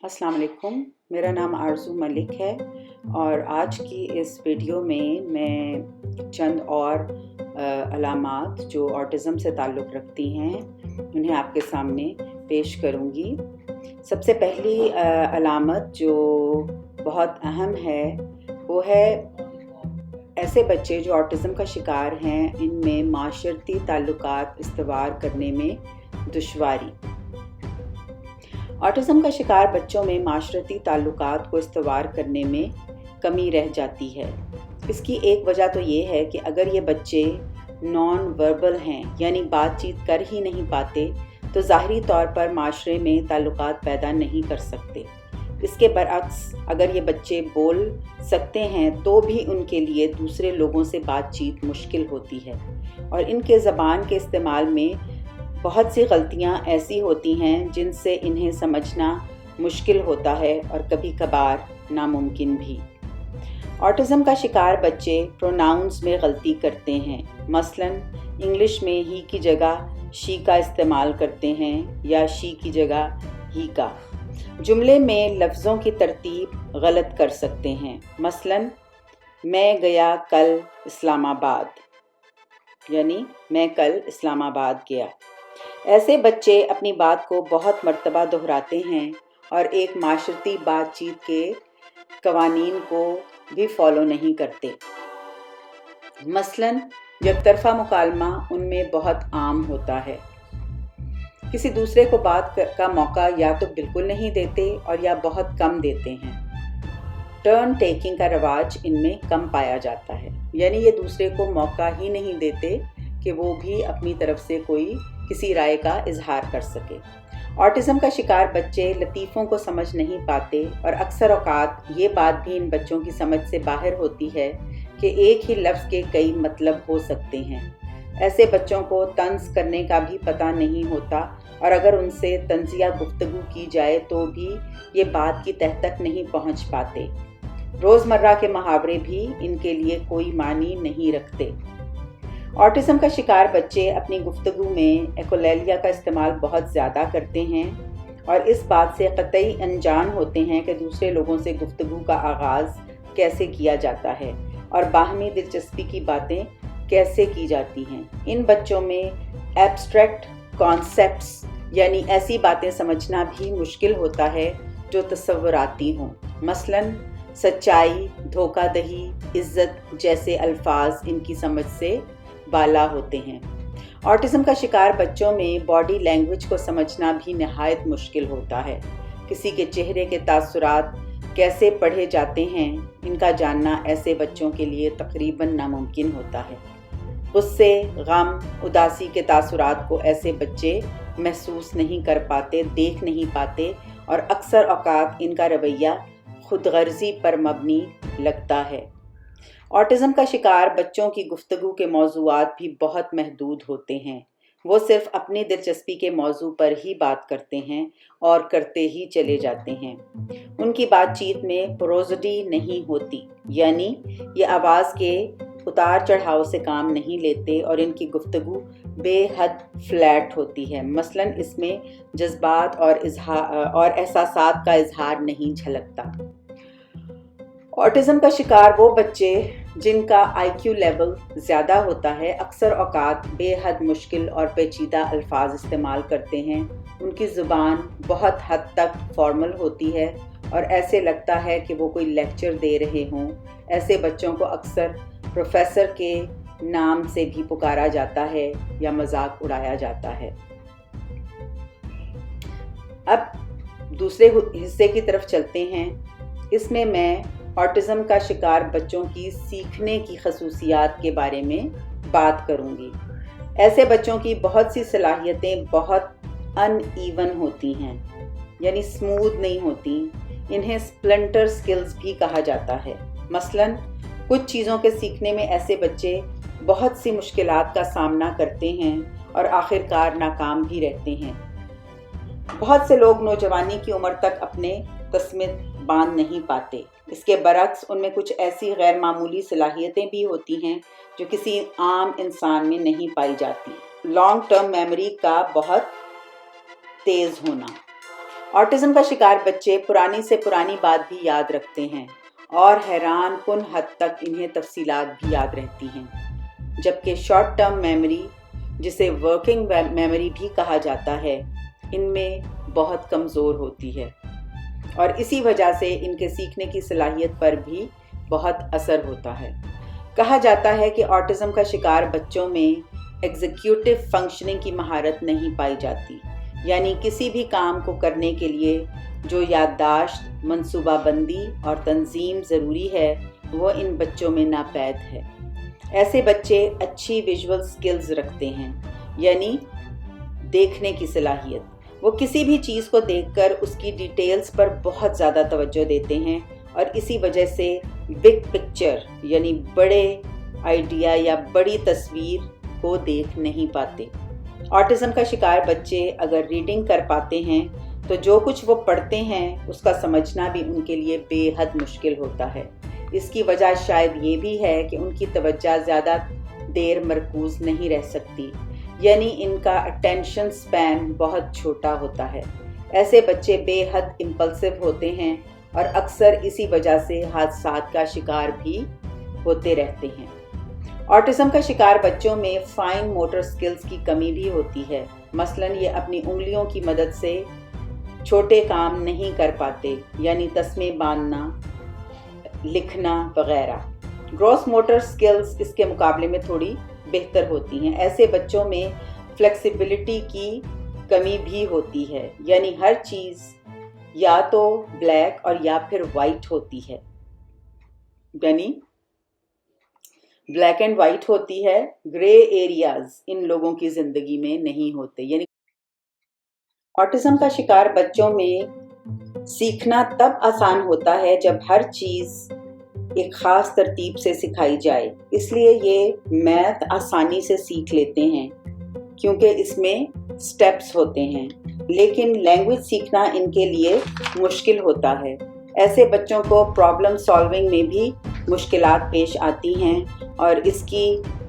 अस्सलाम वालेकुम। मेरा नाम आरज़ू मलिक है और आज की इस वीडियो में मैं चंद और अलामात जो ऑटिज़म से ताल्लुक़ रखती हैं उन्हें आपके सामने पेश करूँगी। सबसे पहली अलामत जो बहुत अहम है वो है ऐसे बच्चे जो ऑटिज़म का शिकार हैं, इनमें माशरती ताल्लुकात इस्तवार करने में दुश्वारी। ऑटिज़म का शिकार बच्चों में माशरती ताल्लुकात को इस्तवार करने में कमी रह जाती है। इसकी एक वजह तो ये है कि अगर ये बच्चे नॉन वर्बल हैं, यानी बातचीत कर ही नहीं पाते, तो ज़ाहरी तौर पर माशरे में ताल्लुकात पैदा नहीं कर सकते। इसके बरअक्स अगर ये बच्चे बोल सकते हैं तो भी उनके लिए दूसरे लोगों से बातचीत मुश्किल होती है और इनके ज़बान के इस्तेमाल में बहुत सी गलतियाँ ऐसी होती हैं जिनसे इन्हें समझना मुश्किल होता है और कभी कभार नामुमकिन भी। ऑटिज़म का शिकार बच्चे प्रोनाउंस में गलती करते हैं। मसलन इंग्लिश में ही की जगह शी का इस्तेमाल करते हैं या शी की जगह ही का। जुमले में लफ्ज़ों की तरतीब गलत कर सकते हैं। मसलन मैं गया कल इस्लामाबाद, यानी मैं कल इस्लामाबाद गया। ऐसे बच्चे अपनी बात को बहुत मर्तबा दोहराते हैं और एक माशरती बातचीत के कवानीन को भी फॉलो नहीं करते। मसलन जब तरफ़ा मुकालमा उनमें बहुत आम होता है, किसी दूसरे को बात का मौका या तो बिल्कुल नहीं देते और या बहुत कम देते हैं। टर्न टेकिंग का रवाज इनमें कम पाया जाता है, यानी ये दूसरे को मौका ही नहीं देते कि वो भी अपनी तरफ से कोई किसी राय का इजहार कर सके। ऑटिज़म का शिकार बच्चे लतीफ़ों को समझ नहीं पाते और अक्सर औक़ात ये बात भी इन बच्चों की समझ से बाहर होती है कि एक ही लफ्ज़ के कई मतलब हो सकते हैं। ऐसे बच्चों को तंज़ करने का भी पता नहीं होता और अगर उनसे तंज़िया गुफ्तगू की जाए तो भी ये बात की तह तक नहीं पहुँच पाते। रोज़मर्रा के मुहावरे भी इनके लिए कोई मानी नहीं रखते। ऑटिज़म का शिकार बच्चे अपनी गुफ्तगू में एकोलेलिया का इस्तेमाल बहुत ज़्यादा करते हैं और इस बात से क़तई अनजान होते हैं कि दूसरे लोगों से गुफ्तगू का आगाज़ कैसे किया जाता है और बाहमी दिलचस्पी की बातें कैसे की जाती हैं। इन बच्चों में एब्स्ट्रैक्ट कॉन्सेप्ट्स यानी ऐसी बातें समझना भी मुश्किल होता है जो तसव्वुराती हों। मसलन सच्चाई, धोखाधड़ी, इज़्ज़त जैसे अल्फाज इनकी समझ से बाला होते हैं। ऑटिज़म का शिकार बच्चों में बॉडी लैंग्वेज को समझना भी नहायत मुश्किल होता है। किसी के चेहरे के तासुरात कैसे पढ़े जाते हैं, इनका जानना ऐसे बच्चों के लिए तकरीबन नामुमकिन होता है। गुस्से, गम, उदासी के तासुरात को ऐसे बच्चे महसूस नहीं कर पाते, देख नहीं पाते और अक्सर औक़ात इनका रवैया खुदगर्ज़ी पर मबनी लगता है। ऑटिज़म का शिकार बच्चों की गुफ्तगू के मौज़ूआत भी बहुत महदूद होते हैं। वो सिर्फ़ अपनी दिलचस्पी के मौजू पर ही बात करते हैं और करते ही चले जाते हैं। उनकी बातचीत में प्रोज़डी नहीं होती, यानी ये आवाज़ के उतार चढ़ाव से काम नहीं लेते और इनकी गुफ्तगू बेहद फ्लैट होती है। मसलन इसमें जज्बात और एहसासात का इजहार नहीं झलकता। ऑटिज़म का शिकार वो बच्चे जिनका IQ लेवल ज़्यादा होता है अक्सर औक़ात बेहद मुश्किल और पेचीदा अल्फाज इस्तेमाल करते हैं। उनकी ज़ुबान बहुत हद तक फॉर्मल होती है और ऐसे लगता है कि वो कोई लेक्चर दे रहे हों। ऐसे बच्चों को अक्सर प्रोफेसर के नाम से भी पुकारा जाता है या मजाक उड़ाया जाता है। अब दूसरे हिस्से की तरफ चलते हैं। इसमें मैं ऑटिज़म का शिकार बच्चों की सीखने की खसूसियात के बारे में बात करूंगी। ऐसे बच्चों की बहुत सी सलाहियतें बहुत अनइवन होती हैं, यानी स्मूथ नहीं होती। इन्हें स्प्लिंटर स्किल्स भी कहा जाता है। मसलन कुछ चीज़ों के सीखने में ऐसे बच्चे बहुत सी मुश्किलात का सामना करते हैं और आखिरकार नाकाम भी रहते हैं। बहुत से लोग नौजवानी की उम्र तक अपने तस्मित बांध नहीं पाते। इसके बरक्स उनमें कुछ ऐसी गैर मामूली सलाहियतें भी होती हैं जो किसी आम इंसान में नहीं पाई जाती। लॉन्ग टर्म मेमोरी का बहुत तेज़ होना, ऑटिज्म का शिकार बच्चे पुरानी से पुरानी बात भी याद रखते हैं और हैरान कुन हद तक इन्हें तफसीलात भी याद रहती हैं, जबकि शॉर्ट टर्म मेमोरी, जिसे वर्किंग मेमोरी भी कहा जाता है, इनमें बहुत कमज़ोर होती है और इसी वजह से इनके सीखने की सलाहियत पर भी बहुत असर होता है। कहा जाता है कि ऑटिज्म का शिकार बच्चों में एग्जीक्यूटिव फंक्शनिंग की महारत नहीं पाई जाती, यानी किसी भी काम को करने के लिए जो याददाश्त, मंसूबाबंदी और तंजीम ज़रूरी है, वो इन बच्चों में नापैद है। ऐसे बच्चे अच्छी विजुअल स्किल्स रखते हैं, यानी देखने की सलाहियत। वो किसी भी चीज़ को देखकर उसकी डिटेल्स पर बहुत ज़्यादा तवज्जो देते हैं और इसी वजह से बिग पिक्चर यानी बड़े आइडिया या बड़ी तस्वीर को देख नहीं पाते। ऑटिज्म का शिकार बच्चे अगर रीडिंग कर पाते हैं तो जो कुछ वो पढ़ते हैं उसका समझना भी उनके लिए बेहद मुश्किल होता है। इसकी वजह शायद ये भी है कि उनकी तवज्जो ज़्यादा देर मरकूज़ नहीं रह सकती, यानी इनका अटेंशन स्पैन बहुत छोटा होता है। ऐसे बच्चे बेहद इम्पल्सिव होते हैं और अक्सर इसी वजह से हादसात का शिकार भी होते रहते हैं। ऑटिज्म का शिकार बच्चों में फाइन मोटर स्किल्स की कमी भी होती है। मसलन ये अपनी उंगलियों की मदद से छोटे काम नहीं कर पाते, यानी तस्मे बांधना, लिखना वगैरह। ग्रॉस मोटर स्किल्स इसके मुकाबले में थोड़ी बेहतर होती हैं। ऐसे बच्चों में फ्लेक्सिबिलिटी की कमी भी होती है, यानी हर चीज़ या तो ब्लैक और या फिर वाइट होती है, यानी ब्लैक एंड वाइट होती है। ग्रे एरियाज इन लोगों की ज़िंदगी में नहीं होते। यानी ऑटिज्म का शिकार बच्चों में सीखना तब आसान होता है जब हर चीज़ एक ख़ास तरतीब से सिखाई जाए। इसलिए ये मैथ आसानी से सीख लेते हैं क्योंकि इसमें स्टेप्स होते हैं, लेकिन लैंग्वेज सीखना इनके लिए मुश्किल होता है। ऐसे बच्चों को प्रॉब्लम सॉल्विंग में भी मुश्किलात पेश आती हैं और इसकी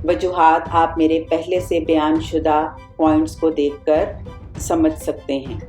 वजूहात आप मेरे पहले से बयान शुदा पॉइंट्स को देखकर समझ सकते हैं।